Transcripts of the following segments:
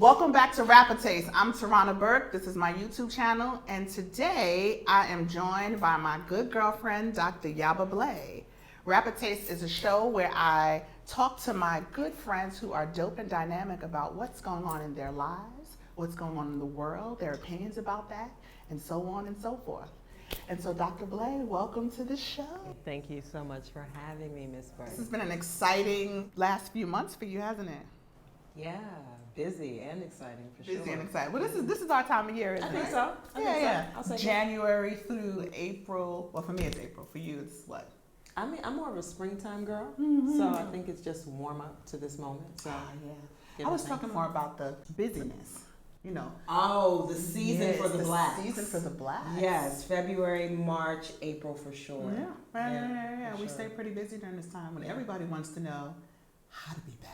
Welcome back to Rapper Taste. I'm Tarana Burke. This is my YouTube channel, and today I am joined by my good girlfriend, Dr. Yaba Blay. Rapper Taste is a show where I talk to my good friends who are dope and dynamic about what's going on in their lives, what's going on in the world, their opinions about that, and so on and so forth. And so, Dr. Blay, welcome to the show. Thank you so much for having me, Miss Burke. This has been an exciting last few months for you, hasn't it? Yeah, busy and exciting for sure. Busy and exciting. Well, this is our time of year, isn't it? I think so. I'll say January through April. Well, for me, it's April. For you, it's what? I mean, I'm more of a springtime girl, so I think it's just warm up to this moment. So yeah. I was talking more about the busyness. You know. Oh, the season for the blacks. The season for the blacks. Yes, February, March, April for sure. Yeah. We sure. stay pretty busy during this time when everybody wants to know how to be better.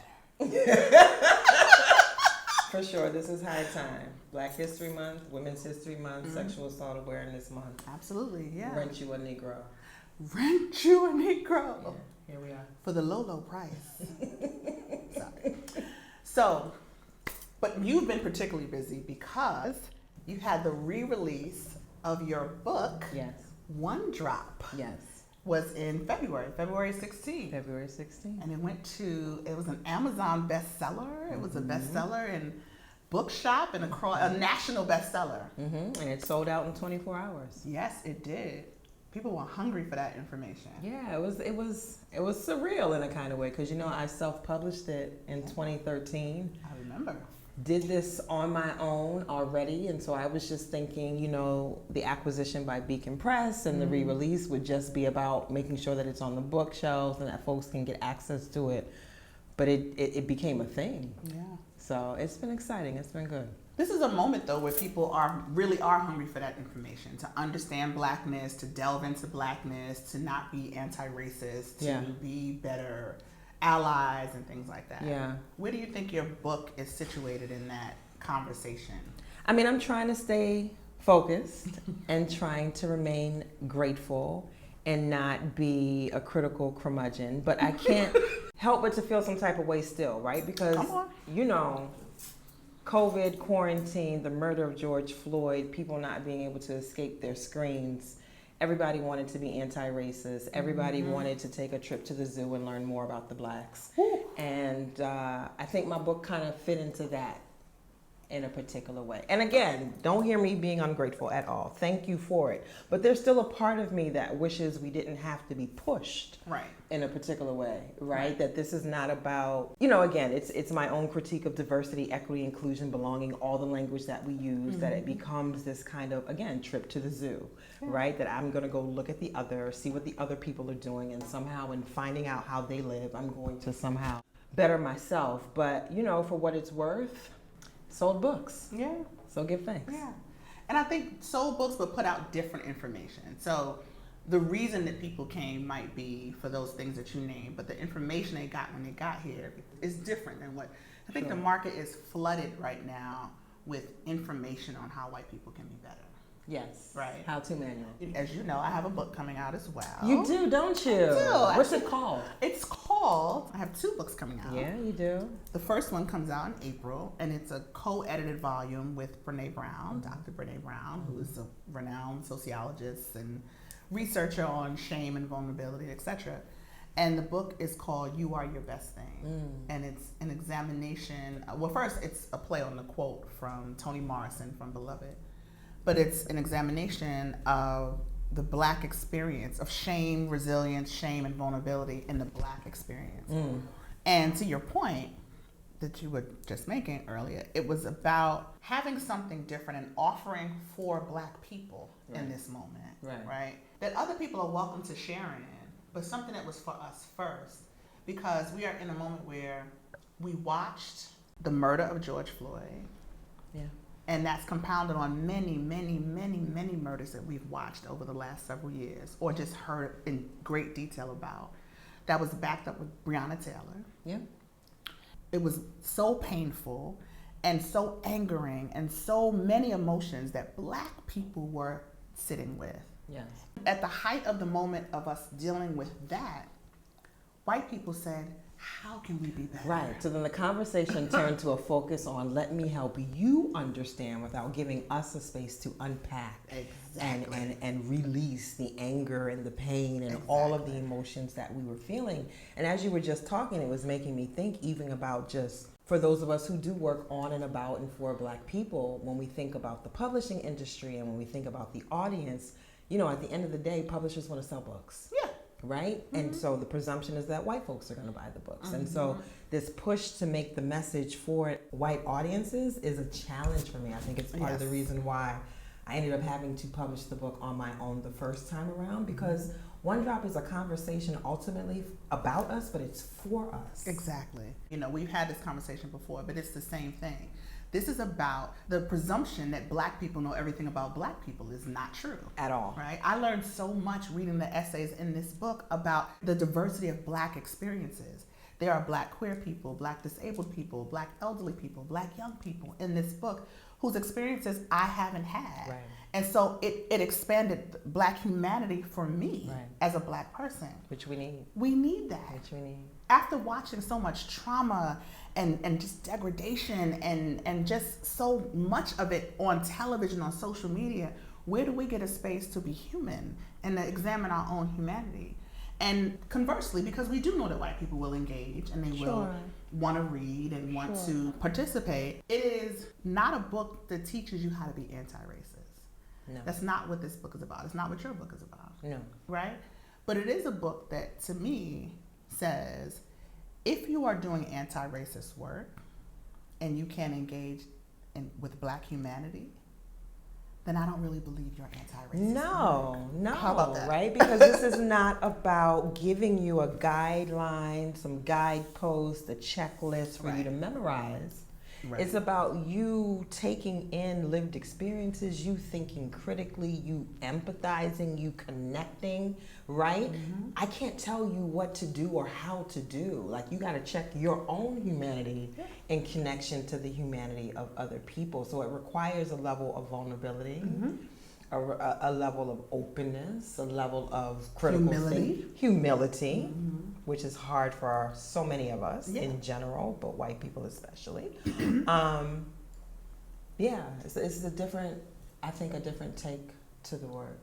For sure, this is high time. Black History Month, Women's History Month, Sexual Assault Awareness Month. Absolutely, yeah. Rent you a Negro. Rent you a Negro. Yeah, here we are. For the low, low price. Sorry. So, but you've been particularly busy because you had the re-release of your book, Yes. One Drop. Yes. Was in February 16th. February 16th. And it was an Amazon bestseller. It was a bestseller in bookshop and a national bestseller. And it sold out in 24 hours. Yes, it did. People were hungry for that information. Yeah, it was surreal in a kind of way because I self-published it in 2013. I remember. Did this on my own already, and so I was just thinking, the acquisition by Beacon Press and the re-release would just be about making sure that it's on the bookshelves and that folks can get access to it. But it became a thing. Yeah. So it's been exciting. It's been good. This is a moment though where people really are hungry for that information, to understand blackness, to delve into blackness, to not be anti-racist, to be better allies and things like that. Yeah. Where do you think your book is situated in that conversation? I mean, I'm trying to stay focused and trying to remain grateful and not be a critical curmudgeon, but I can't help but to feel some type of way still, right? Because, COVID, quarantine, the murder of George Floyd, people not being able to escape their screens. Everybody wanted to be anti-racist. Everybody wanted to take a trip to the zoo and learn more about the blacks. And I think my book kind of fit into that in a particular way. And again, don't hear me being ungrateful at all. Thank you for it. But there's still a part of me that wishes we didn't have to be pushed in a particular way, right? That this is not about, again, it's my own critique of diversity, equity, inclusion, belonging, all the language that we use, that it becomes this kind of, again, trip to the zoo, right? That I'm going to go look at the other, see what the other people are doing, and somehow in finding out how they live, I'm going to somehow better myself. But, for what it's worth, sold books. Yeah. So give thanks. Yeah. And I think sold books but put out different information. So the reason that people came might be for those things that you named, but the information they got when they got here is different than what I think the market is flooded right now with information on how white people can be better. Yes. Right. How-to manual. As you know, I have a book coming out as well. You do, don't you? I do. What's it called? It's called, I have 2 books coming out. Yeah, you do. The first one comes out in April, and it's a co-edited volume with Brené Brown, Dr. Brené Brown, who is a renowned sociologist and researcher on shame and vulnerability, etc. And the book is called You Are Your Best Thing. And it's an examination. Well, first, it's a play on the quote from Toni Morrison from Beloved. But it's an examination of the black experience of shame, resilience, shame, and vulnerability in the black experience. And to your point that you were just making earlier, it was about having something different and offering for black people in this moment, right? That other people are welcome to share in, but something that was for us first. Because we are in a moment where we watched the murder of George Floyd. Yeah. And that's compounded on many, many, many, many murders that we've watched over the last several years or just heard in great detail about. That was backed up with Breonna Taylor. Yeah. It was so painful and so angering and so many emotions that black people were sitting with. Yes. At the height of the moment of us dealing with that, white people said, how can we be better? Right. So then the conversation turned to a focus on let me help you understand without giving us a space to unpack and release the anger and the pain and all of the emotions that we were feeling. And as you were just talking, it was making me think even about just for those of us who do work on and about and for Black people, when we think about the publishing industry and when we think about the audience, you know, at the end of the day, publishers want to sell books. Yeah. Right? And so the presumption is that white folks are going to buy the books. And so this push to make the message for white audiences is a challenge for me. I think it's part of the reason why I ended up having to publish the book on my own the first time around, because One Drop is a conversation ultimately about us, but it's for us. Exactly. You know, we've had this conversation before, but it's the same thing. This is about the presumption that Black people know everything about Black people is not true. At all. Right? I learned so much reading the essays in this book about the diversity of Black experiences. There are Black queer people, Black disabled people, Black elderly people, Black young people in this book whose experiences I haven't had. Right. And so it expanded Black humanity for me as a Black person. Which we need. We need that. Which we need. After watching so much trauma and just degradation and just so much of it on television, on social media, where do we get a space to be human and to examine our own humanity? And conversely, because we do know that white people will engage and they will want to read and want to participate, it is not a book that teaches you how to be anti-racist. No. That's not what this book is about. It's not what your book is about. No. Right? But it is a book that, to me, says, if you are doing anti-racist work and you can't engage with Black humanity, then I don't really believe you're anti-racist. No, How about that? Right? Because this is not about giving you a guideline, some guideposts, a checklist for you to memorize. Right. It's about you taking in lived experiences, you thinking critically, you empathizing, you connecting, right? Mm-hmm. I can't tell you what to do or how to do. Like, you got to check your own humanity in connection to the humanity of other people. So it requires a level of vulnerability, a level of openness, a level of critical humility, which is hard for so many of us in general, but white people especially. It's a different, I think, a different take to the work.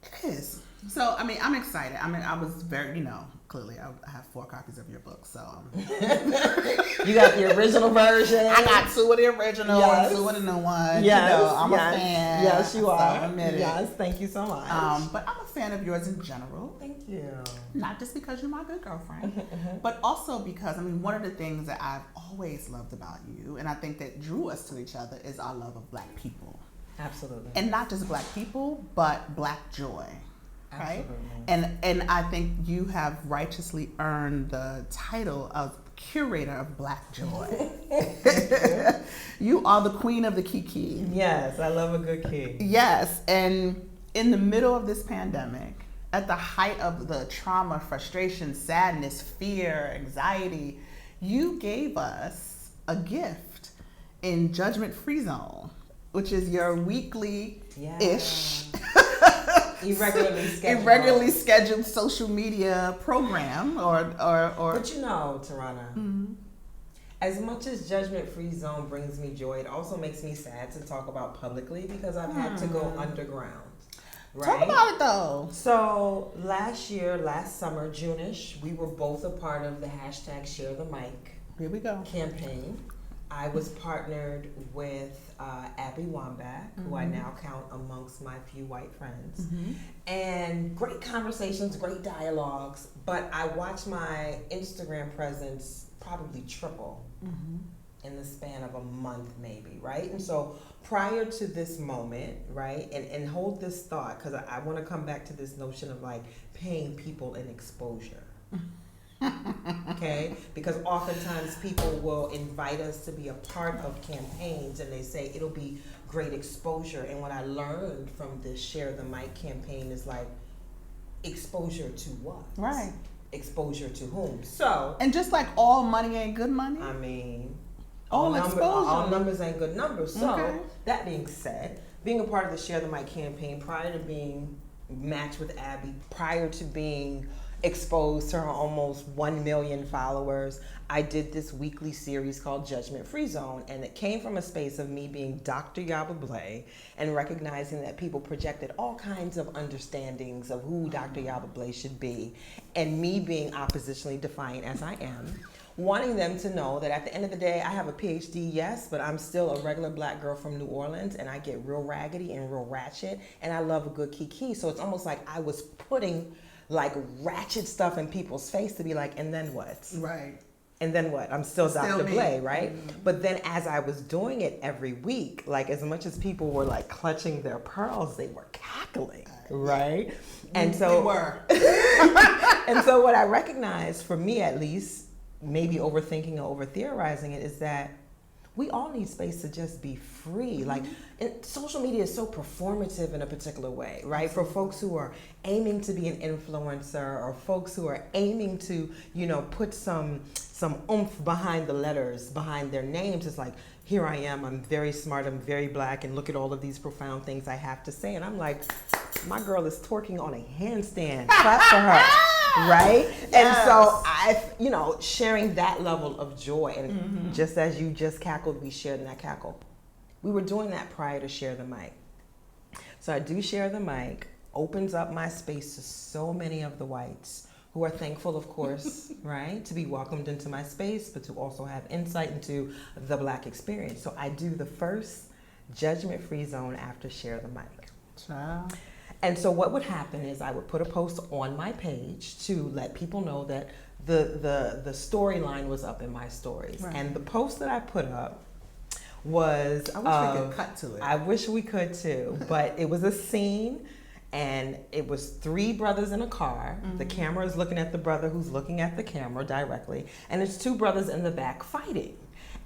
It is. So, I mean, I'm excited. I mean, I was very, clearly I have 4 copies of your book, so. You got the original version. I got 2 of the original and 2 of the new one. Yes, I'm a fan. Yes, you are. So yes, thank you so much. But I'm a fan of yours in general. Thank you. Not just because you're my good girlfriend, but also because, I mean, one of the things that I've always loved about you, and I think that drew us to each other, is our love of Black people. Absolutely. And not just Black people, but Black joy. Right? Absolutely. And I think you have righteously earned the title of curator of Black joy. You are the queen of the kiki. Yes, I love a good key. Yes, and in the middle of this pandemic, at the height of the trauma, frustration, sadness, fear, anxiety, you gave us a gift in Judgment Free Zone, which is your weekly-ish irregularly scheduled social media program or But Tarana, as much as Judgment Free Zone brings me joy, it also makes me sad to talk about publicly because I've had to go underground. Right? Talk about it though. So last summer, June-ish, we were both a part of the #ShareTheMic campaign. I was partnered with Abby Wambach, who I now count amongst my few white friends. And great conversations, great dialogues, but I watched my Instagram presence probably triple in the span of a month maybe, right? And so prior to this moment, right, and hold this thought, because I want to come back to this notion of like paying people in exposure. Okay, because oftentimes people will invite us to be a part of campaigns and they say it'll be great exposure, and what I learned from this Share the Mic campaign is like, exposure to what? Right. Exposure to whom? So, and just like all money ain't good money, I mean, all numbers ain't good numbers. So that being said, being a part of the Share the Mic campaign, prior to being matched with Abby, prior to being exposed to her almost 1 million followers, I did this weekly series called Judgment Free Zone, and it came from a space of me being Dr. Yaba Blay and recognizing that people projected all kinds of understandings of who Dr. Yaba Blay should be, and me being oppositionally defiant as I am, wanting them to know that at the end of the day, I have a PhD, yes, but I'm still a regular black girl from New Orleans, and I get real raggedy and real ratchet, and I love a good kiki. So it's almost like I was putting like ratchet stuff in people's face to be like, and then what? Right. And then what? I'm still Dr. me. Blay, right? But then as I was doing it every week, like as much as people were like clutching their pearls, they were cackling, right? And so we were. And so what I recognized, for me at least, maybe overthinking or over theorizing it, is that we all need space to just be free. Like, and social media is so performative in a particular way, right? For folks who are aiming to be an influencer, or folks who are aiming to, you know, put some oomph behind the letters, behind their names. It's like, here I am, I'm very smart, I'm very black, and look at all of these profound things I have to say. And I'm like, my girl is twerking on a handstand. Clap for her. Right? Yes. And so you know, sharing that level of joy, and just as you just cackled, we shared in that cackle. We were doing that prior to Share the Mic. So I do Share the Mic, opens up my space to so many of the whites who are thankful, of course, right, to be welcomed into my space, but to also have insight into the black experience. So I do the first judgment-free zone after Share the Mic. Ciao. And so what would happen is I would put a post on my page to let people know that the storyline was up in my stories. Right. And the post that I put up was... I wish we could cut to it. I wish we could too, but it was a scene, and it was 3 brothers in a car. The camera is looking at the brother who's looking at the camera directly, and it's 2 brothers in the back fighting.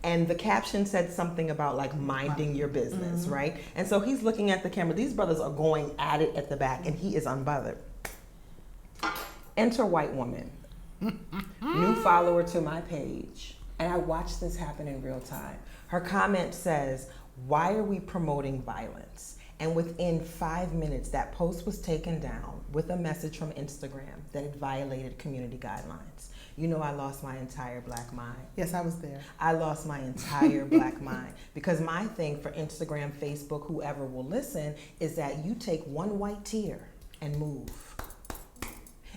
And the caption said something about like minding your business, right? And so he's looking at the camera. These brothers are going at it at the back, and he is unbothered. Enter white woman, new follower to my page. And I watched this happen in real time. Her comment says, "Why are we promoting violence?" And within 5 minutes, that post was taken down with a message from Instagram that it violated community guidelines. You know, I lost my entire black mind. Yes, I was there. I lost my entire black mind. Because my thing for Instagram, Facebook, whoever will listen, is that you take one white tear and move.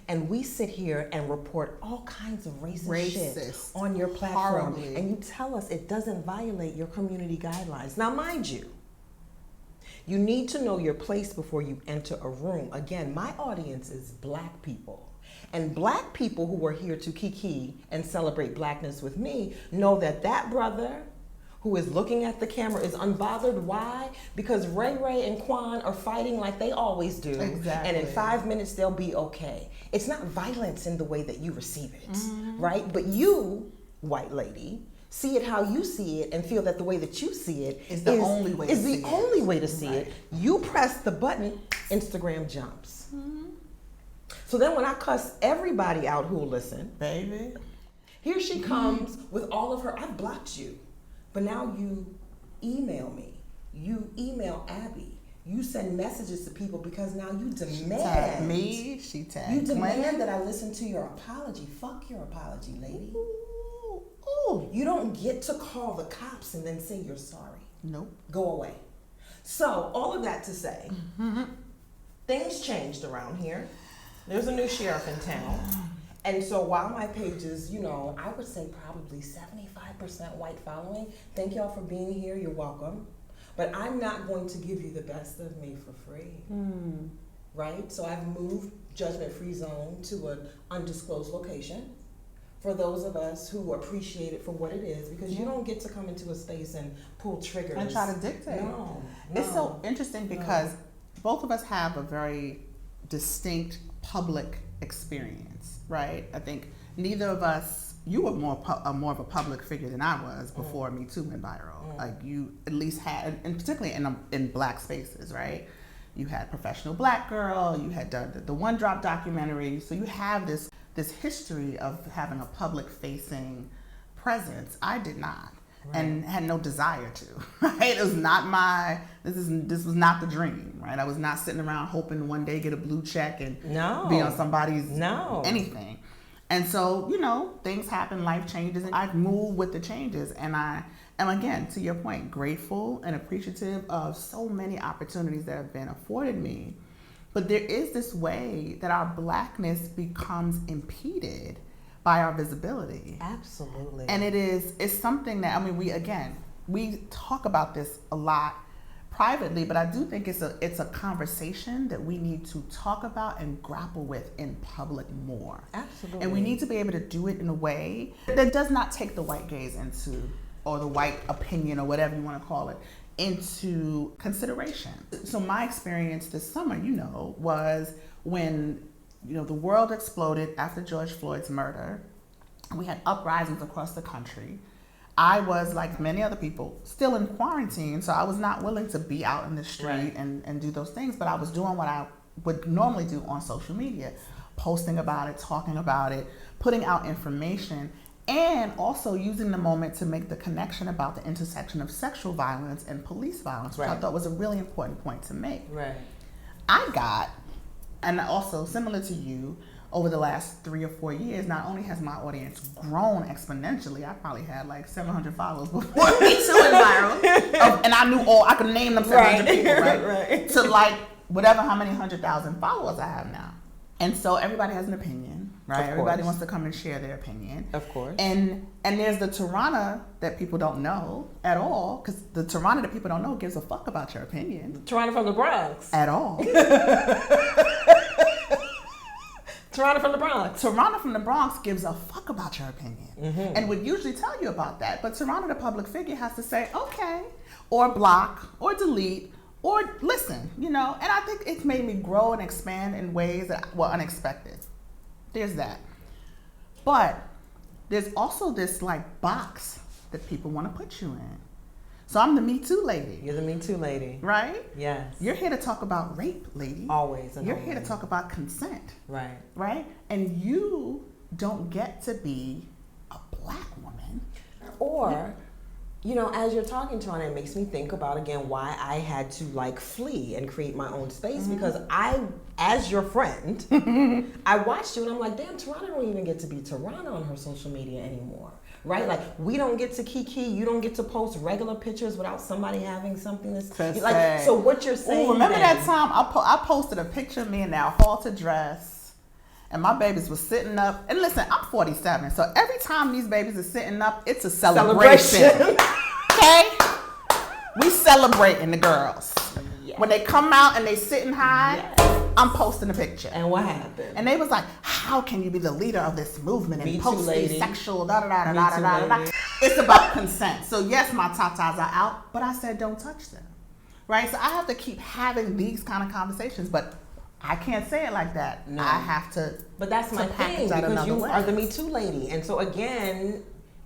And we sit here and report all kinds of racist shit on your platform. Horribly. And you tell us it doesn't violate your community guidelines. Now, mind you, you need to know your place before you enter a room. Again, my audience is black people. And black people who are here to kiki and celebrate blackness with me know that that brother who is looking at the camera is unbothered. Why? Because Ray Ray and Quan are fighting like they always do. Exactly. And in 5 minutes, they'll be okay. It's not violence in the way that you receive it, right? But you, white lady, see it how you see it and feel that the way that you see it is the only way to see it. You press the button, Instagram jumps. So then when I cuss everybody out who'll listen, baby, here she comes with all of her, I've blocked you. But now you email me, you email Abby, you send messages to people because now you demand. She tagged me, she tagged you demand that I listen to your apology. Fuck your apology, lady. Ooh. You don't get to call the cops and then say you're sorry. Nope. Go away. So all of that to say, things changed around here. There's a new sheriff in town. And so while my page is, you know, I would say probably 75% white following, thank y'all for being here, you're welcome. But I'm not going to give you the best of me for free, right? So I've moved Judgment Free Zone to an undisclosed location for those of us who appreciate it for what it is, because you don't get to come into a space and pull triggers. And try to dictate. No. It's so interesting because both of us have a very distinct public experience, right? I think neither of us, you were more of a public figure than I was before Me Too went viral. Like you at least had, and particularly in black spaces, right? You had Professional Black Girl, you had done the One Drop documentary, so you have this history of having a public facing presence. I did not. and had no desire to. Right? It was not my. This was not the dream. Right? I was not sitting around hoping one day get a blue check and be on somebody's anything. And so, you know, things happen, life changes, and I move with the changes. And I am, again, to your point, grateful and appreciative of so many opportunities that have been afforded me. But there is this way that our Blackness becomes impeded by our visibility. Absolutely. And it's something that, I mean, we talk about this a lot privately, but I do think it's a conversation that we need to talk about and grapple with in public more. Absolutely. And we need to be able to do it in a way that does not take the white gaze into, or the white opinion, or whatever you want to call it, into consideration. So my experience this summer, you know, was when, you know, the world exploded after George Floyd's murder. We had uprisings across the country. I was, like many other people, still in quarantine, so I was not willing to be out in the street and do those things, but I was doing what I would normally do on social media, posting about it, talking about it, putting out information, and also using the moment to make the connection about the intersection of sexual violence and police violence, which I thought was a really important point to make. Right. I got, and also similar to you, over the last 3 or 4 years, not only has my audience grown exponentially, I probably had like 700 followers before me too in viral, and I could name them 700 people, right? To like whatever, how many 100,000 followers I have now. And so everybody has an opinion, right? Everybody wants to come and share their opinion. Of course. And there's the Tarana that people don't know at all, because the Tarana that people don't know gives a fuck about your opinion. Tarana from the Bronx. At all. Tarana from the Bronx. Tarana from the Bronx gives a fuck about your opinion, and would usually tell you about that. But Tarana, the public figure, has to say, okay, or block, or delete, or listen, you know. And I think it's made me grow and expand in ways that were unexpected. There's that. But there's also this like box that people want to put you in. So I'm the Me Too lady. You're the Me Too lady. Right? Yes. You're here to talk about rape, lady. Always. You're here to talk about consent. Right. Right? And you don't get to be a Black woman. Or, you know, as you're talking, Tarana, it makes me think about, again, why I had to like flee and create my own space, because I, as your friend, I watched you and I'm like, damn, Tarana don't even get to be Tarana on her social media anymore. Right? Like, we don't get to kiki, you don't get to post regular pictures without somebody having something to like. So what you're saying? Ooh, remember that time I posted a picture of me in that halter dress, and my babies were sitting up. And listen, I'm 47, so every time these babies are sitting up, it's a celebration. Okay? We celebrating the girls. Yes. When they come out and they sitting high, I'm posting a picture. And what happened? And they was like, how can you be the leader of this movement and post these sexual da-da-da-da-da-da-da-da? It's about consent. So yes, my tatas are out, but I said don't touch them. Right? So I have to keep having these kind of conversations, but I can't say it like that. No. I have to. But that's my thing, because you are the Me Too lady. And so again,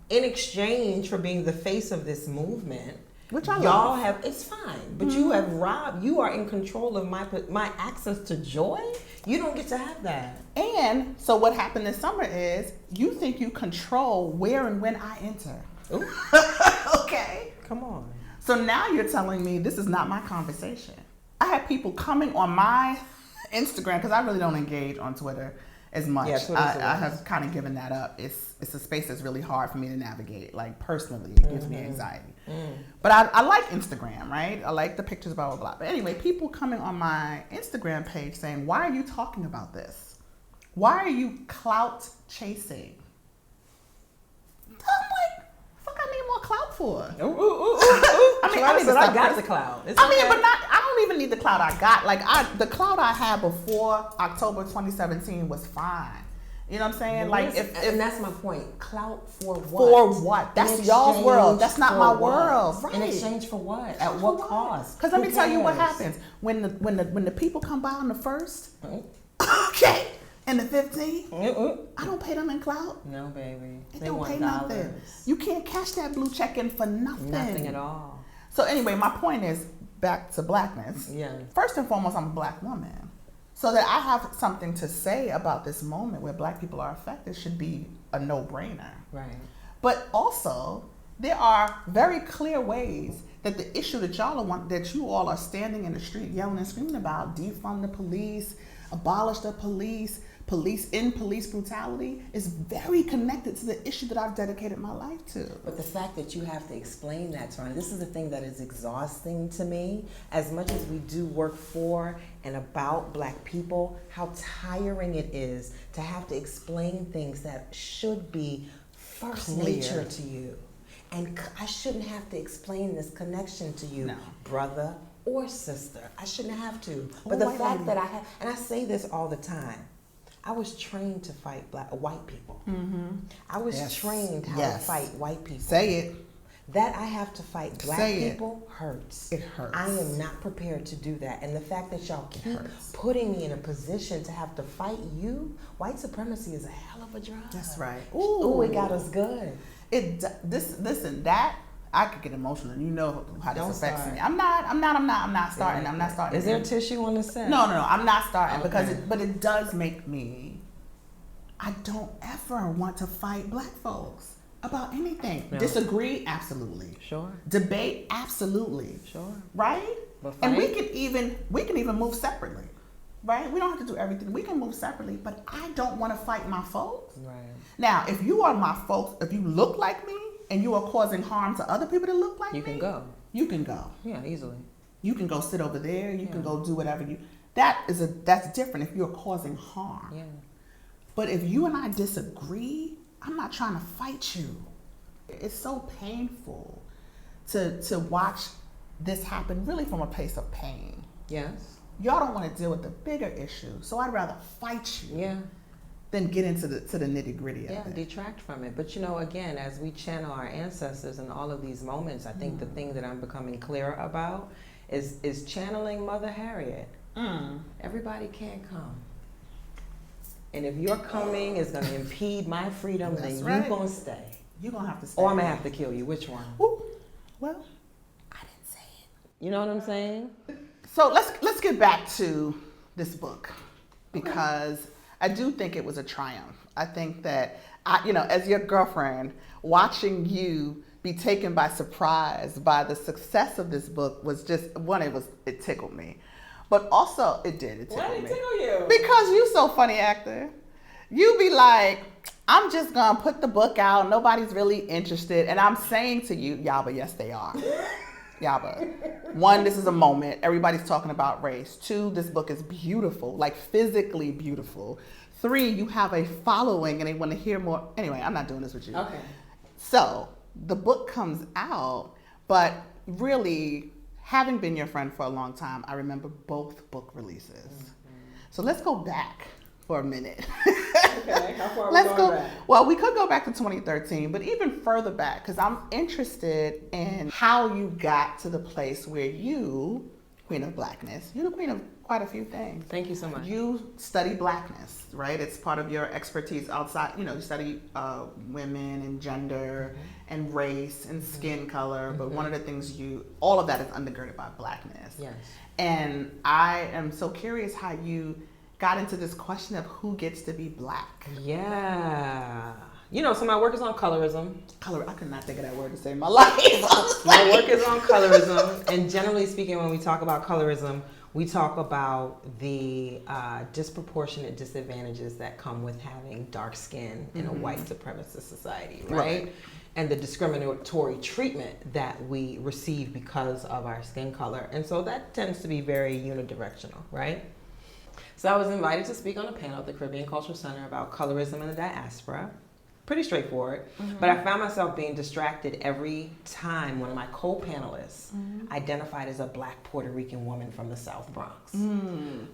in exchange for being the face of this movement, which y'all have, it's fine, but you have robbed, you are in control of my access to joy. You don't get to have that. And so what happened this summer is, you think you control where and when I enter. Okay. Come on. So now you're telling me this is not my conversation. I had people coming on my Instagram, because I really don't engage on Twitter as much. Yeah, I have kind of given that up. It's a space that's really hard for me to navigate. Like personally, it gives me anxiety. But I like Instagram, right? I like the pictures, blah, blah, blah. But anyway, people coming on my Instagram page saying, why are you talking about this? Why are you clout chasing? I'm like, fuck, I need more clout for? I got the clout. But I don't even need the clout I got. Like the clout I had before October 2017 was fine. You know what I'm saying? Like, and that's my point. Clout for what? For what? That's y'all's world. That's not my world. Right. In exchange for what? At what cost? Because let me tell you what happens when the people come by on the 1st. Okay. And the 15th, I don't pay them in clout. No, baby. They don't pay nothing. You can't cash that blue check in for nothing. Nothing at all. So anyway, my point is back to Blackness. Yeah. First and foremost, I'm a Black woman. So that I have something to say about this moment where Black people are affected should be a no-brainer. Right. But also, there are very clear ways that the issue that you all are standing in the street yelling and screaming about, defund the police, abolish the police brutality, is very connected to the issue that I've dedicated my life to. But the fact that you have to explain that, Tarana, this is the thing that is exhausting to me. As much as we do work for and about Black people, how tiring it is to have to explain things that should be first nature to you. And I shouldn't have to explain this connection to you, brother or sister. I shouldn't have to. But the fact that I have, and I say this all the time, I was trained to fight white people. Mm-hmm. I was trained how to fight white people. Say it. That I have to fight Black people hurts. It hurts. I am not prepared to do that. And the fact that y'all keep putting me in a position to have to fight you, white supremacy is a hell of a drug. That's right. Ooh, it got us good. This and that. I could get emotional, and you know how this affects me. I'm not starting. I'm not starting. Is there tissue on the set? No. I'm not starting because it does make me. I don't ever want to fight Black folks about anything. No. Disagree, absolutely. Sure. Debate, absolutely. Sure. Right? And we can even move separately. Right? We don't have to do everything. We can move separately, but I don't want to fight my folks. Right. Now, if you are my folks, if you look like me, and you are causing harm to other people that look like me, you can go. Yeah, easily. You can go sit over there. You can go do whatever you. That's different if you're causing harm. Yeah. But if you and I disagree, I'm not trying to fight you. It's so painful to watch this happen, really from a place of pain. Yes. Y'all don't want to deal with the bigger issue, so I'd rather fight you. Yeah. Then get into the nitty-gritty of it. Yeah, detract from it. But again, as we channel our ancestors in all of these moments, I think the thing that I'm becoming clearer about is channeling Mother Harriet. Everybody can't come. And if your coming is going to impede my freedom, then you're going to stay. You're going to have to stay. Or I'm going to have to kill you. Which one? Ooh. Well, I didn't say it. You know what I'm saying? So let's get back to this book, because I do think it was a triumph. I think that, as your girlfriend, watching you be taken by surprise by the success of this book was just, it tickled me. But also, it tickled me. Why did it tickle you? Because you so funny actor. You be like, I'm just going to put the book out. Nobody's really interested. And I'm saying to you, Yaba, yes, they are. Yaba. 1, this is a moment. Everybody's talking about race. 2, this book is beautiful, like physically beautiful. 3, you have a following and they want to hear more. Anyway, I'm not doing this with you. Okay. So the book comes out, but really, having been your friend for a long time, I remember both book releases. Mm-hmm. So let's go back for a minute. Okay, how far are we going back? Well, we could go back to 2013, but even further back, because I'm interested in how you got to the place where you, Queen of Blackness, you're the queen of quite a few things. Thank you so much. You study Blackness, right? It's part of your expertise outside, you study women and gender and race and skin color, but one of the things all of that is undergirded by Blackness. Yes. And I am so curious how you got into this question of who gets to be Black. Yeah. So my work is on colorism. I could not think of that word to say in my life. My work is on colorism, and generally speaking, when we talk about colorism, we talk about the disproportionate disadvantages that come with having dark skin in a white supremacist society, right? And the discriminatory treatment that we receive because of our skin color. And so that tends to be very unidirectional, right? So I was invited to speak on a panel at the Caribbean Cultural Center about colorism in the diaspora. Pretty straightforward, but I found myself being distracted every time one of my co-panelists identified as a Black Puerto Rican woman from the South Bronx.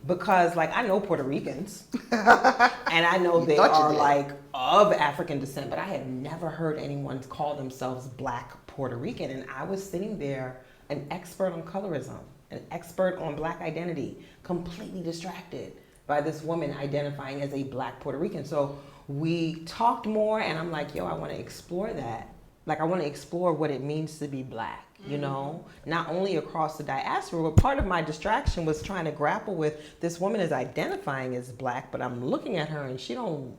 Because I know Puerto Ricans, and I know they are of African descent, but I had never heard anyone call themselves Black Puerto Rican. And I was sitting there, an expert on colorism, an expert on Black identity, completely distracted by this woman identifying as a Black Puerto Rican. So we talked more, and I'm like, I want to explore that. I want to explore what it means to be Black, not only across the diaspora, but part of my distraction was trying to grapple with this woman is identifying as Black, but I'm looking at her and she don't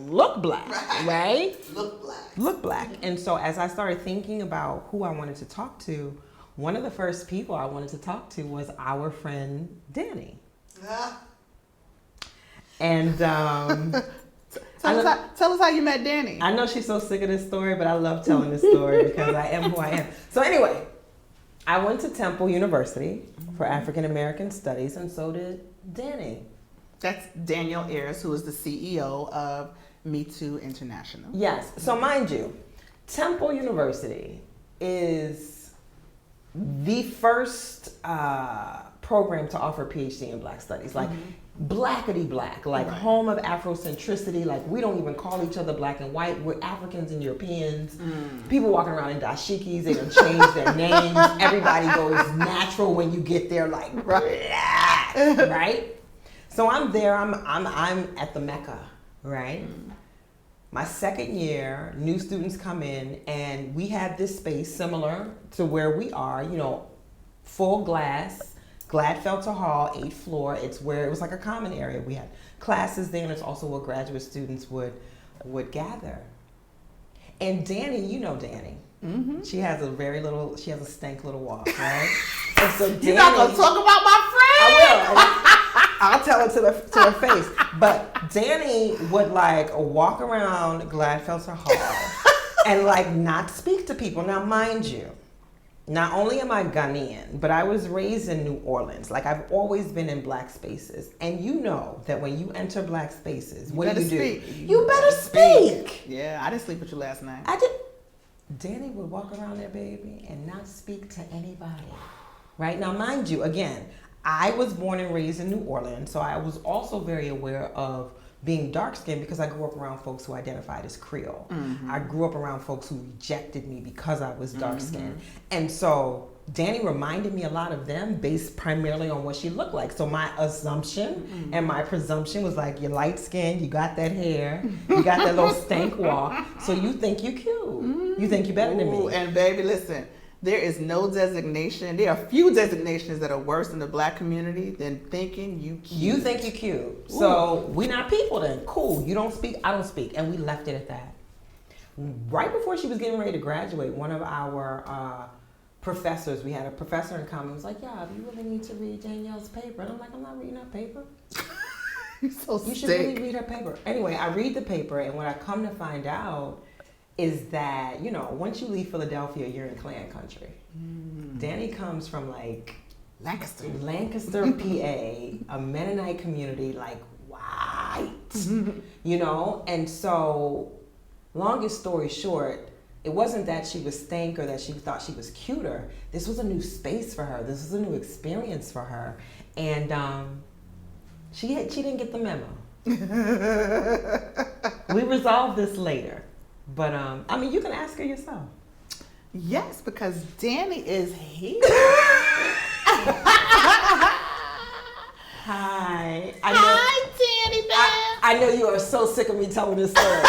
look black, right? Look black. And so as I started thinking about who I wanted to talk to, one of the first people I wanted to talk to was our friend Danny. And tell us how you met Danny. I know she's so sick of this story, but I love telling this story because I am who I am. So anyway, I went to Temple University for African American Studies, and so did Danny. That's Daniel Ayers, who is the CEO of Me Too International. Yes. So mind you, Temple University is the first program to offer PhD in Black Studies. Like blackity black, like home of Afrocentricity. Like we don't even call each other black and white. We're Africans and Europeans. People walking around in dashikis, they done changed their names. Everybody goes natural when you get there, like black, right? So I'm there, I'm at the Mecca, right? My second year, new students come in, and we had this space similar to where we are, you know, full glass, Gladfelter Hall, 8th floor. It's where it was like a common area. We had classes there, and it's also where graduate students would gather. And Danny, you know Danny. She has a stank little walk, right? And so Danny, you're not gonna talk about my friend. I will. I'll tell it to her face. But Danny would like walk around Gladfelter Hall and like not speak to people. Now, mind you, not only am I Ghanaian, but I was raised in New Orleans. Like I've always been in black spaces. And you know that when you enter black spaces, what do you do? You better speak. Yeah, I didn't sleep with you last night. I did. Danny would walk around there, baby, and not speak to anybody. Right? Now, mind you, again, I was born and raised in New Orleans, so I was also very aware of being dark-skinned because I grew up around folks who identified as Creole. I grew up around folks who rejected me because I was dark-skinned. And so Danny reminded me a lot of them based primarily on what she looked like. So my assumption and my presumption was like, you're light-skinned, you got that hair, you got that little stank walk, so you think you cute. You think you're better than me. And baby, listen. There is no designation. There are few designations that are worse in the black community than thinking you cute. You think you cute. So we not people then. Cool. You don't speak, I don't speak. And we left it at that. Right before she was getting ready to graduate, one of our professors, we had a professor in common, was like, yeah, you really need to read Danielle's paper. And I'm like, I'm not reading her paper. You're so sick. You should really read her paper. Anyway, I read the paper, and what I come to find out is that, you know, once you leave Philadelphia, you're in Klan country. Danny comes from like Lancaster, PA, a Mennonite community, like white, you know? And so, longest story short, it wasn't that she was stank or that she thought she was cuter. This was a new space for her. This was a new experience for her. And she didn't get the memo. We resolved this later. But, I mean, you can ask her yourself. Yes, because Danny is here. Hi. Hi, Danny, man. I know you are so sick of me telling this story.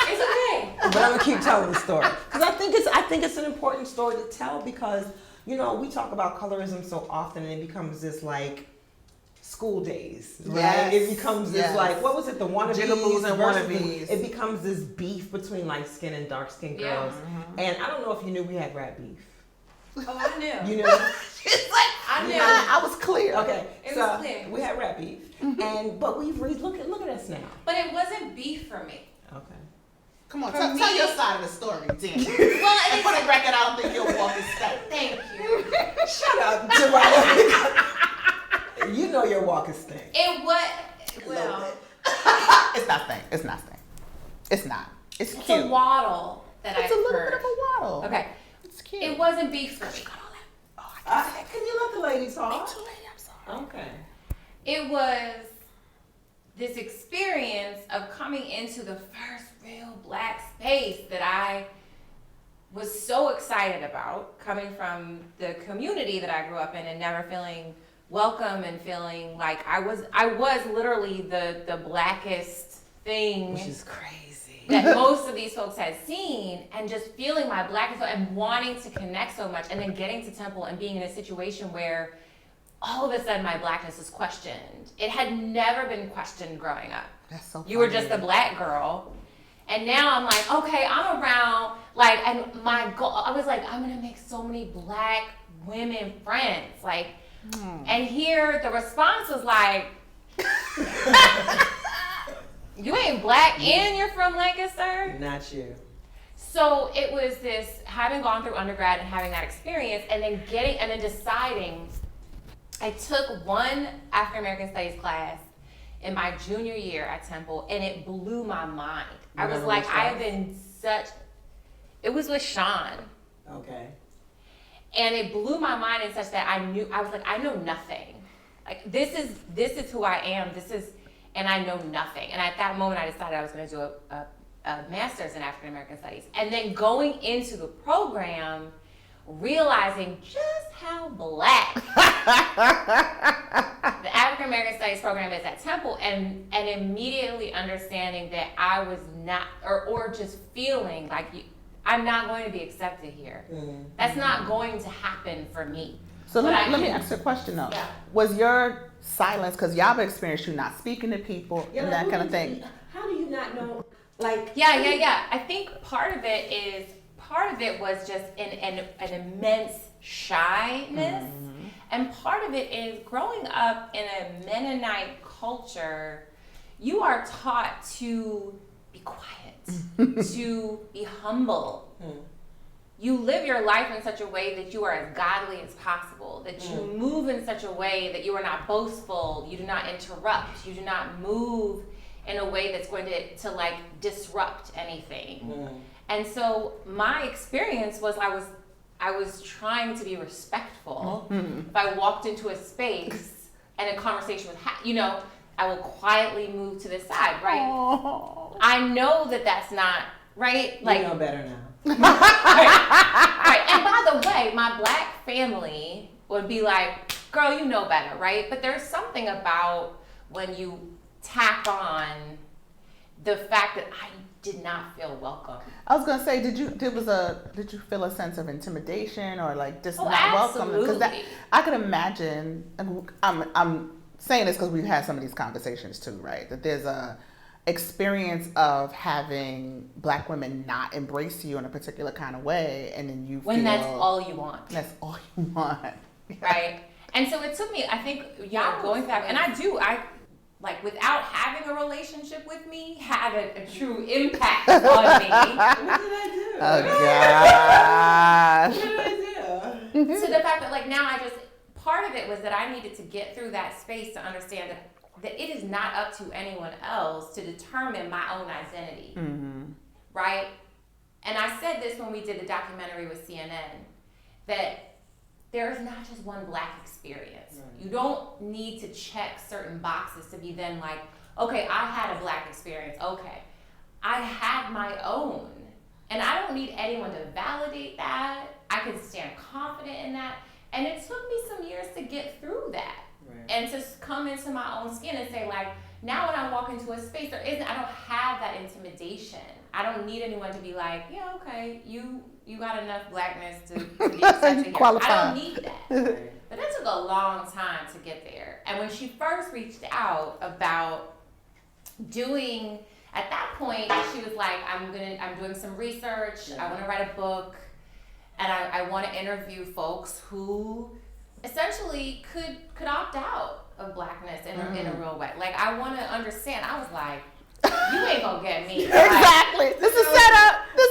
It's okay. But I'm going to keep telling the story. Because I think it's an important story to tell because, you know, we talk about colorism so often and it becomes this, like, school days, right? Yes. It becomes this like, what was it, the wannabes Jigaboos and wannabes. It becomes this beef between light skin and dark skin girls. And I don't know if you knew we had rat beef. Oh, I knew. You know? She's like, I knew. I was clear. Okay, It so was clear. we had rat beef, but we've look at us now. But it wasn't beef for me. Okay. Come on, For tell me- your side of the story, Danny. Well, And for the record, I don't think you'll walk this step. Thank you. Shut up, Jariah. You know your walk is stink. It was, well, It's not stink. It's not stink. It's not. It's it's cute. a waddle that It's I a little heard. bit of a waddle. Okay. It's cute. It wasn't beef for me. Can you let the lady talk? Too late, I'm sorry. Okay. It was this experience of coming into the first real black space that I was so excited about, coming from the community that I grew up in and never feeling welcome and feeling like I was literally the blackest thing Which is crazy. that most of these folks had seen, and just feeling my blackness and wanting to connect so much, and then getting to Temple and being in a situation where all of a sudden my blackness was questioned. It had never been questioned growing up. That's so funny. You were just a black girl. And now I'm like, okay, I'm around, like, and my goal, I was like, I'm gonna make so many black women friends. Like, and here the response was like, you ain't black and you're from Lancaster? Not you. So it was this, having gone through undergrad and having that experience, and then deciding, I took one African American Studies class in my junior year at Temple, and it blew my mind. I was like, I've been it was with Sean. Okay. And it blew my mind in such that I was like, I know nothing. Like, this is who I am, and I know nothing. And at that moment, I decided I was gonna do a master's in African American Studies. And then going into the program, realizing just how black the African American Studies program is at Temple, and immediately understanding that I was not, or just feeling like I'm not going to be accepted here. That's not going to happen for me. So let me ask you a question though. Yeah. Was your silence, because Yaba experienced you not speaking to people and that kind of thing? How do you not know? Like, Yeah. I think part of it was just an immense shyness. And part of it is growing up in a Mennonite culture, you are taught to be quiet, to be humble. You live your life in such a way that you are as godly as possible, that you move in such a way that you are not boastful, you do not interrupt, you do not move in a way that's going to like disrupt anything. And so my experience was I was trying to be respectful. If I walked into a space and a conversation was, I will quietly move to the side, right? Oh. I know that that's not right. Like, you know better now. right. And by the way, my black family would be like, girl, you know better, right? But there's something about when you tack on the fact that I did not feel welcome. I was gonna say, did you feel a sense of intimidation or like just not welcome? Because I could imagine. I'm saying this because we've had some of these conversations too, right? That there's a experience of having black women not embrace you in a particular kind of way, and then you when feel that's all you want. That's all you want, right? And so it took me, I think, going back, and I like, without having a relationship with me, had a true impact on me. What did I do? Oh gosh. What did I do? To the fact that, like, now part of it was that I needed to get through that space to understand that it is not up to anyone else to determine my own identity, right? And I said this when we did the documentary with CNN, that there is not just one black experience. Right. You don't need to check certain boxes to be then like, okay, I had a black experience. Okay, I had my own. And I don't need anyone to validate that. I can stand confident in that. And it took me some years to get through that. Right. And to come into my own skin and say, like, now when I walk into a space, I don't have that intimidation. I don't need anyone to be like, yeah, okay, you got enough blackness to be accepted here. I don't need that. But that took a long time to get there. And when she first reached out about doing, at that point, she was like, I'm doing some research. I want to write a book, and I want to interview folks who essentially could opt out of blackness in a real way. Like, I want to understand. I was like, you ain't gonna get me. Exactly. Like, this is set up. This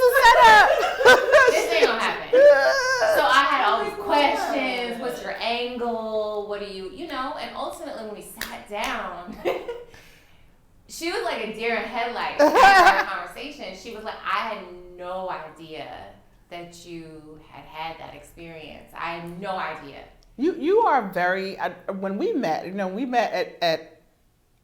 ain't gonna happen. So I had all these questions. What's your angle? What do you, and ultimately when we sat down, she was like a deer in headlights in our conversation. She was like, I had no idea that you had that experience. I had no idea. You are very, when we met, we met at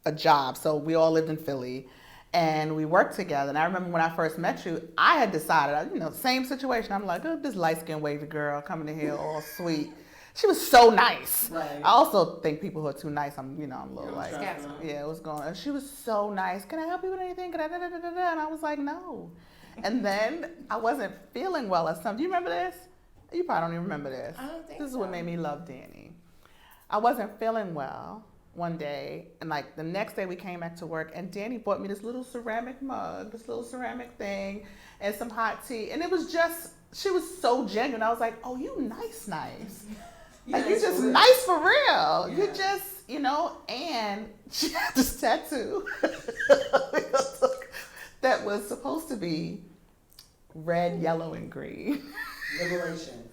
a job. So we all lived in Philly and we worked together. And I remember when I first met you, I had decided, same situation. I'm like, oh, this light-skinned wavy girl coming in here all sweet. She was so nice. Right. I also think people who are too nice, I'm a little like, yeah, what's going on? She was so nice. Can I help you with anything? Can I And I was like, no. And then I wasn't feeling well or something. Do you remember this? You probably don't even remember this. I don't think This is so. what made me love Danny. I wasn't feeling well. one day, and like the next day we came back to work, and Danny bought me this little ceramic mug, this little ceramic thing, and some hot tea, and it was just, she was so genuine. I was like, oh, you nice. Like, you just nice for real. Yeah. You just, you know, and she had this tattoo that was supposed to be red, yellow, and green. Liberation.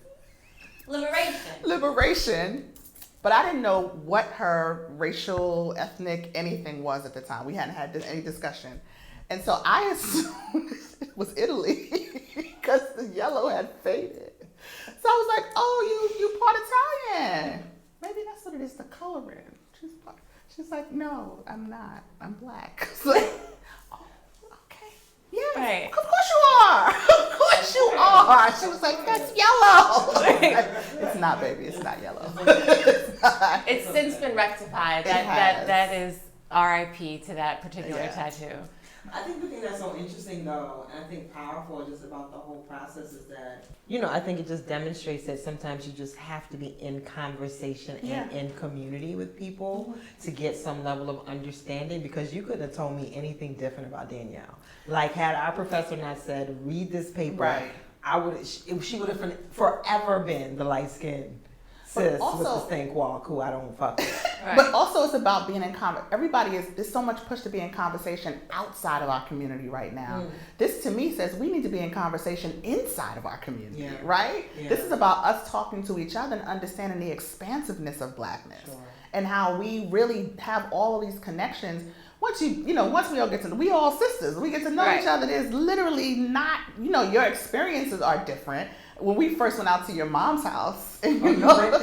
But I didn't know what her racial, ethnic, anything was at the time. We hadn't had any discussion. And so I assumed it was Italy because the yellow had faded. So I was like, oh, you part Italian. Maybe that's what it is, the coloring. She's like, no, I'm not. I'm black. It's like, oh, okay. Yes, right. Of course you are. Of course you are. She was like, that's yellow. It's not, baby. It's not yellow. It's since been rectified. That is RIP to that particular tattoo. I think the thing that's so interesting, though, and I think powerful just about the whole process is that, you know, I think it just demonstrates that sometimes you just have to be in conversation and in community with people to get some level of understanding, because you couldn't have told me anything different about Danielle. Like, had our professor not said, read this paper, she would have forever been the light-skinned sis with the stink walk who I don't fuck with. Right. But also it's about being in everybody there's so much push to be in conversation outside of our community right now. This to me says we need to be in conversation inside of our community, right? Yeah. This is about us talking to each other and understanding the expansiveness of blackness and how we really have all of these connections. Once we all get to, we all sisters, we get to know each other. There's literally not, your experiences are different. When we first went out to your mom's house, and I've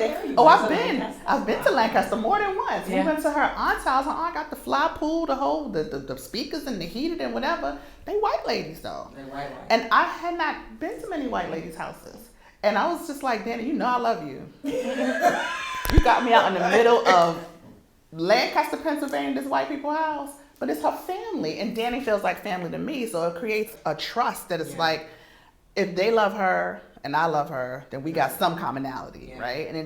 been to Lancaster more than once. Yeah. We went to her aunt's house. Her aunt got the fly pool, the speakers and the heated and whatever. They white ladies though. They're white. And I had not been to many white ladies' houses. And I was just like, Danny, I love you. You got me out in the middle of Lancaster, Pennsylvania, this white people's house. But it's her family. And Danny feels like family to me. So it creates a trust that it's like, if they love her and I love her, then we got some commonality, right? And I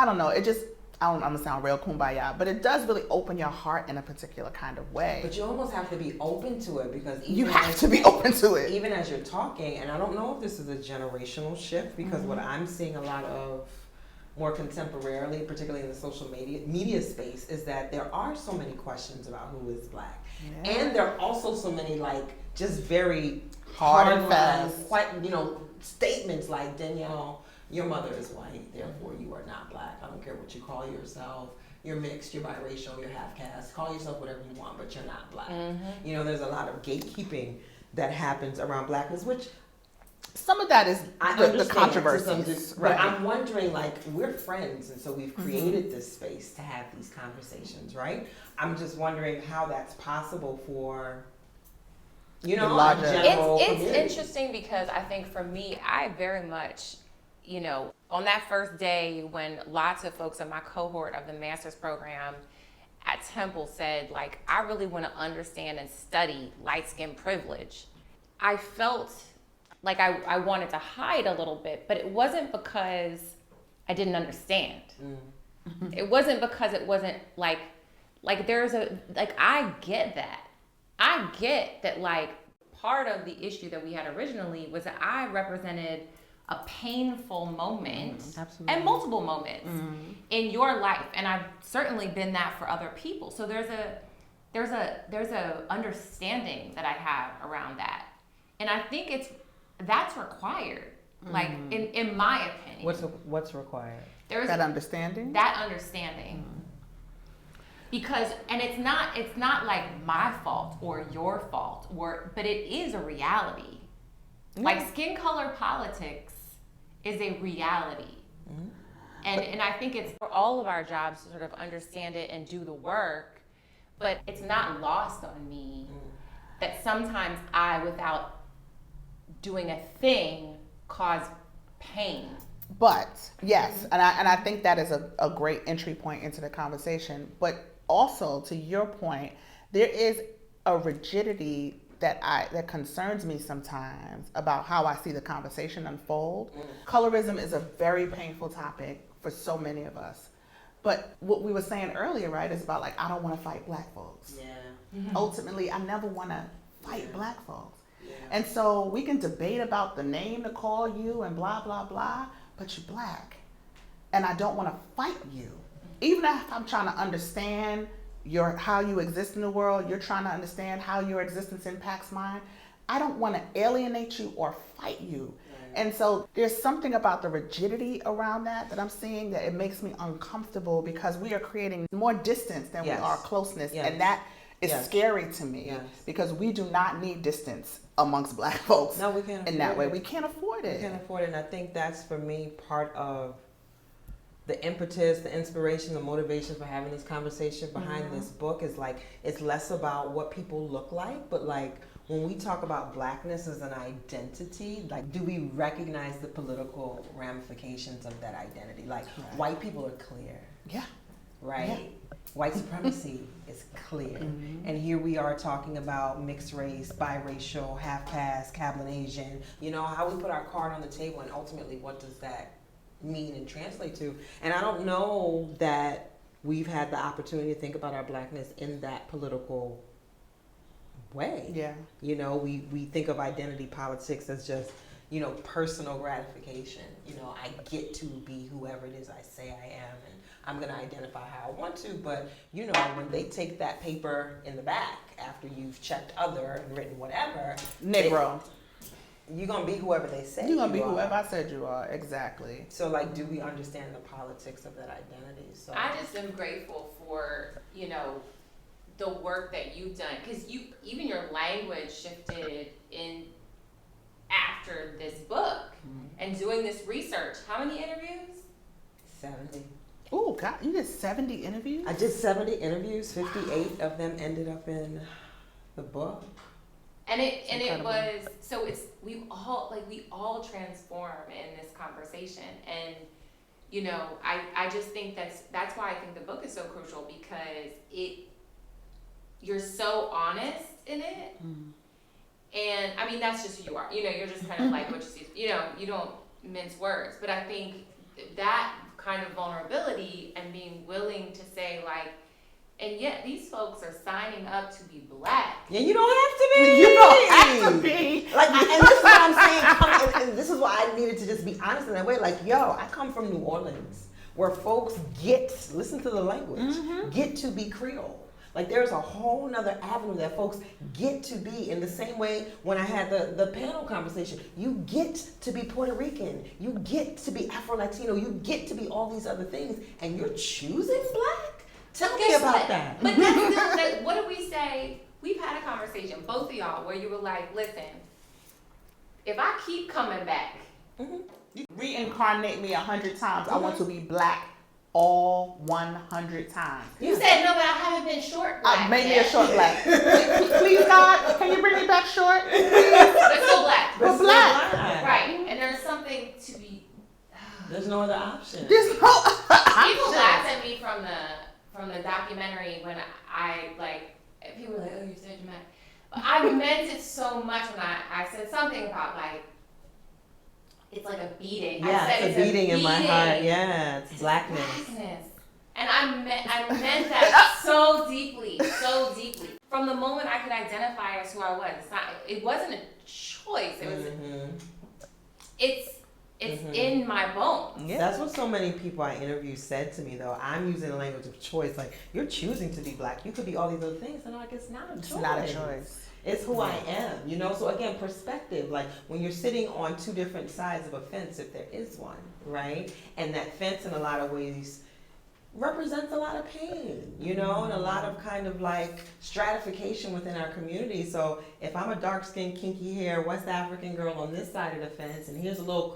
don't know, I'm gonna sound real kumbaya, but it does really open your heart in a particular kind of way. But you almost have to be open to it, because you have to be open to it. Even as you're talking, and I don't know if this is a generational shift, because what I'm seeing a lot of more contemporarily, particularly in the social media space, is that there are so many questions about who is black. Yeah. And there are also so many just very hard and fast, statements like, Danielle, your mother is white, therefore you are not black. I don't care what you call yourself. You're mixed, you're biracial, you're half caste. Call yourself whatever you want, but you're not black. There's a lot of gatekeeping that happens around blackness, which some of that is the controversies. But I'm wondering, we're friends, and so we've created this space to have these conversations, right? I'm just wondering how that's possible for it's interesting, because I think for me, I very much, on that first day when lots of folks in my cohort of the master's program at Temple said, I really want to understand and study light skin privilege, I felt like I wanted to hide a little bit, but it wasn't because I didn't understand. It wasn't because it wasn't I get that. I get that, part of the issue that we had originally was that I represented a painful moment and multiple moments in your life, and I've certainly been that for other people. So there's a understanding that I have around that, and I think that's required. In my opinion, what's required? There's that understanding. Because, and it's not like my fault or your fault, but it is a reality. Skin color politics is a reality. And I think it's for all of our jobs to sort of understand it and do the work, but it's not lost on me that sometimes I, without doing a thing, cause pain. But yes, and I think that is a great entry point into the conversation. But also, to your point, there is a rigidity that concerns me sometimes about how I see the conversation unfold. Colorism is a very painful topic for so many of us. But what we were saying earlier, right, is about like, I don't want to fight black folks. Yeah. Ultimately, I never want to fight Yeah. black folks. Yeah. And so we can debate about the name to call you and blah, blah, blah, but you're black. And I don't want to fight you. Even if I'm trying to understand how you exist in the world, you're trying to understand how your existence impacts mine. I don't want to alienate you or fight you. And so there's something about the rigidity around that I'm seeing that it makes me uncomfortable, because we are creating more distance than Yes. we are closeness. Yes. And that is Yes. scary to me, Yes. because we do not need distance amongst black folks. No, we can't in that afford way. it. We can't afford it. We can't afford it. And I think that's, for me, part of the impetus, the inspiration, the motivation for having this conversation behind this book is like, it's less about what people look like, but like, when we talk about blackness as an identity, like, do we recognize the political ramifications of that identity? Like, Right. white people are clear, Yeah. right? Yeah. White supremacy is clear. And here we are talking about mixed race, biracial, half caste, Kabbalah Asian, you know, how we put our card on the table, and ultimately what does that mean and translate to? And I don't know that we've had the opportunity to think about our blackness in that political way. Yeah. You know, we think of identity politics as just, you know, personal gratification. You know, I get to be whoever it is I say I am, and I'm going to identify how I want to. But, you know, when they take that paper in the back after you've checked other and written whatever, Negro. you're going to be whoever they say You're going to be are. whoever I said you are. Exactly. So, like, do we understand the politics of that identity? So I just am grateful for, you know, the work that you've done, because even your language shifted in after this book and doing this research. How many interviews? 70. Oh, God, you did 70 interviews? I did 70 interviews. 58 of them ended up in the book. And it incredible. was, so we all transform in this conversation. And you know, I just think that's why I think the book is so crucial, because you're so honest in it. And I mean, that's just who you are. You know, you're just kind of like what you see. You know, you don't mince words. But I think that kind of vulnerability and being willing to say, like, and yet these folks are signing up to be black. Yeah, you don't have to be. You don't have to be. Like, and this is what I'm saying. And this is why I needed to just be honest in that way. Like, yo, I come from New Orleans, where folks listen to the language, get to be Creole. Like, there's a whole nother avenue that folks get to be, in the same way when I had the panel conversation. You get to be Puerto Rican. You get to be Afro-Latino. You get to be all these other things. And you're choosing black? Tell me about that. But that's still, what did we say? We've had a conversation, both of y'all, where you were like, listen, if I keep coming back. You reincarnate me 100 times. I want to be black all 100 times. You said, no, but I haven't been short black. Make me yet." a short black. Please, God, can you bring me back short? Please. But still black. But black. Right. And there's something to be. There's no other option. There's no People option. laughed at me from the documentary when I like, people were like, oh, you're so dramatic. But I meant it so much when I said something about like, it's like a beating. I Yeah, said it's a beating in my heart. beating. Yeah, it's blackness. Blackness. And I meant that so deeply, so deeply. From the moment I could identify as who I was, it wasn't a choice. It was, it's in my bones. Yeah. That's what so many people I interview said to me, though. I'm using the language of choice. Like, you're choosing to be black. You could be all these other things. And I'm like, it's not a choice. It's not a choice. It's who I am, you know? So again, perspective, like when you're sitting on two different sides of a fence, if there is one, right? And that fence in a lot of ways represents a lot of pain, you know, and a lot of kind of like stratification within our community. So if I'm a dark-skinned, kinky hair, West African girl on this side of the fence, and here's a little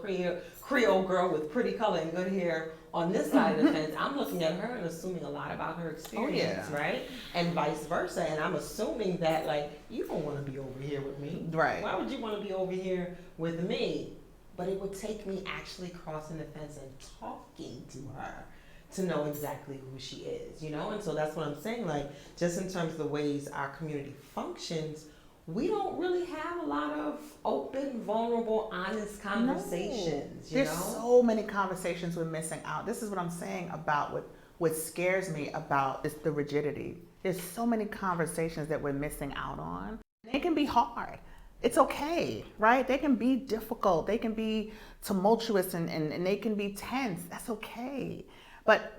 Creole girl with pretty color and good hair on this side of the fence, I'm looking at her and assuming a lot about her experience, right? And vice versa. And I'm assuming that, like, you don't want to be over here with me. Right. Why would you want to be over here with me? But it would take me actually crossing the fence and talking to her to know exactly who she is, you know? And so that's what I'm saying, like, just in terms of the ways our community functions, we don't really have a lot of open, vulnerable, honest conversations, you There's know? so many conversations we're missing out. This is what I'm saying about what scares me about is the rigidity. There's so many conversations that we're missing out on. They can be hard. It's okay, right? They can be difficult. They can be tumultuous and they can be tense. That's okay. But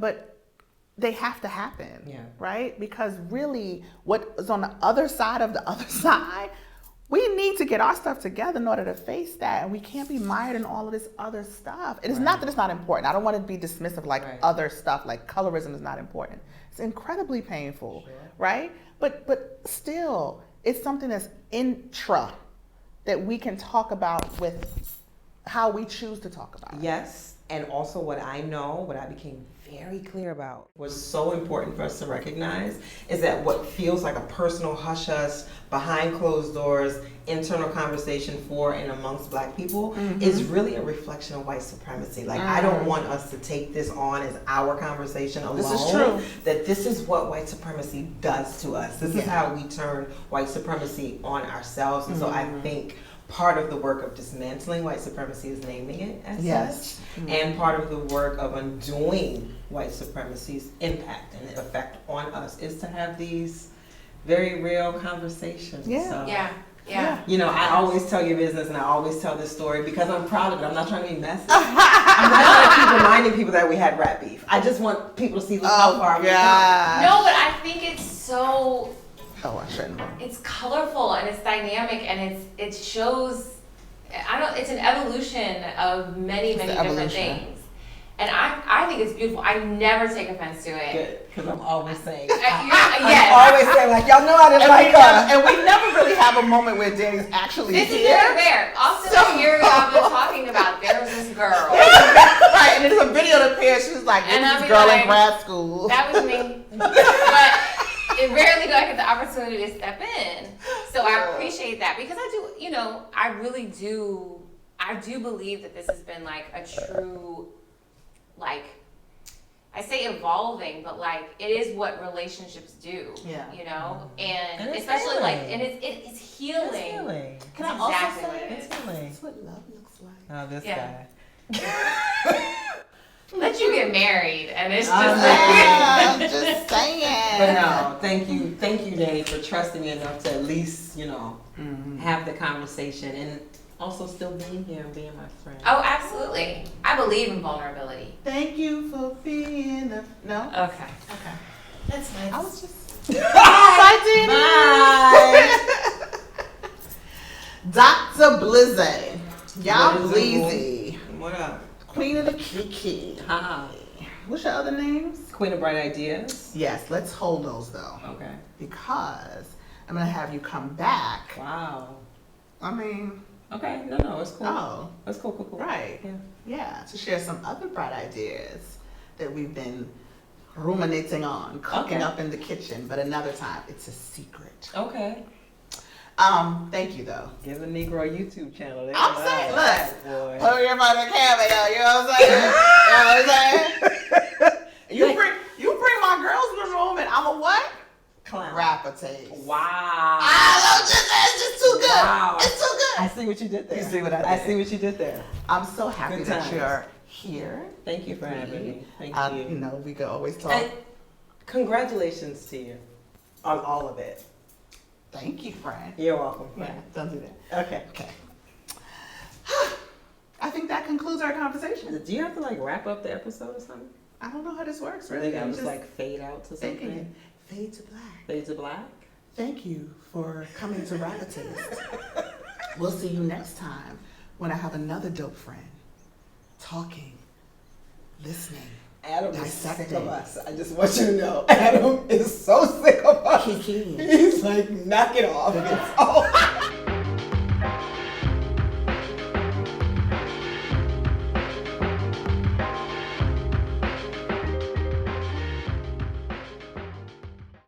they have to happen, right? Because really what is on the other side of the other side, we need to get our stuff together in order to face that. And we can't be mired in all of this other stuff. It is not that it's not important. I don't want to be dismissive like other stuff, like colorism is not important. It's incredibly painful, right? But still, it's something that's intra that we can talk about with how we choose to talk about it. Yes, and also what I became very clear about was so important for us to recognize is that what feels like a personal hush-hush, behind closed doors, internal conversation for and amongst Black people is really a reflection of white supremacy. Like, I don't want us to take this on as our conversation alone. This is true. That this is what white supremacy does to us. This is how we turn white supremacy on ourselves. And so I think part of the work of dismantling white supremacy is naming it as such. And part of the work of undoing white supremacy's impact and effect on us is to have these very real conversations. Yeah. You know, I always tell your business and I always tell this story because I'm proud of it. I'm not trying to be messy. I'm not trying to keep reminding people that we had rat beef. I just want people to see how far we've come. No, but I think it's so... I shouldn't. It's colorful and it's dynamic and it shows... It's an evolution of many different things. And I think it's beautiful. I never take offense to it. Good, because I'm always saying. Yes. I'm always saying, like, y'all know I didn't like her. And we never really have a moment where Danny's actually This is here. very rare. Also, here I've been talking about, there was this girl. Right, and there's a video that appears, she's like, And this I'll be girl like, in grad school. That was me. But it rarely do I get the opportunity to step in. So I appreciate that because I really do, I do believe that this has been like a true, like, I say evolving, but like it is what relationships do, you know, and especially healing. Like, and it's healing. It's healing. Can I also say it's healing? That's what love looks like. Oh, this guy. Let you get married, and it's just I'm just saying. But no, thank you, Danny, for trusting me enough to at least, have the conversation and also still being here and being my friend. Oh, absolutely. I believe in vulnerability. Thank you for being no. Okay. That's nice. I was just. Bye, Danny. Bye. Dr. Blizzy. Y'all Bleezy. What up? Queen of the Kiki. What's your other names? Queen of Bright Ideas. Yes, let's hold those though. Okay. Because I'm gonna have you come back. Wow. I mean. Okay. No, it's cool. Oh. It's cool. Right. Yeah. To share some other bright ideas that we've been ruminating on, cooking up in the kitchen. But another time, it's a secret. Okay. Thank you though. Give a Negro YouTube channel. I'm saying, look, put your mother cameo. You know what I'm saying? You bring my girls in the room, and I'm a what? Clown. Rapper taste. Wow. It's just too good. Wow. It's too good. I see what you did there. You see what I did? I see what you did there. I'm so happy Good that times. you're here. Thank you for having me. Thank you. You know, we could always talk. And congratulations to you on all of it. Thank you, friend. You're welcome. Yeah, don't do that. Okay. I think that concludes our conversation. Do you have to like wrap up the episode or something? I don't know how this works. Or Really, they I'm just like fade out to thinking something? it. Fade to black. Fade to black? Thank you for coming to Rapper Taste. We'll see you next time when I have another dope friend talking, listening. Adam is sick Dissecting. of us. I just want you to know. Adam is so sick of us. Kiki. He's like, knock it off. It's all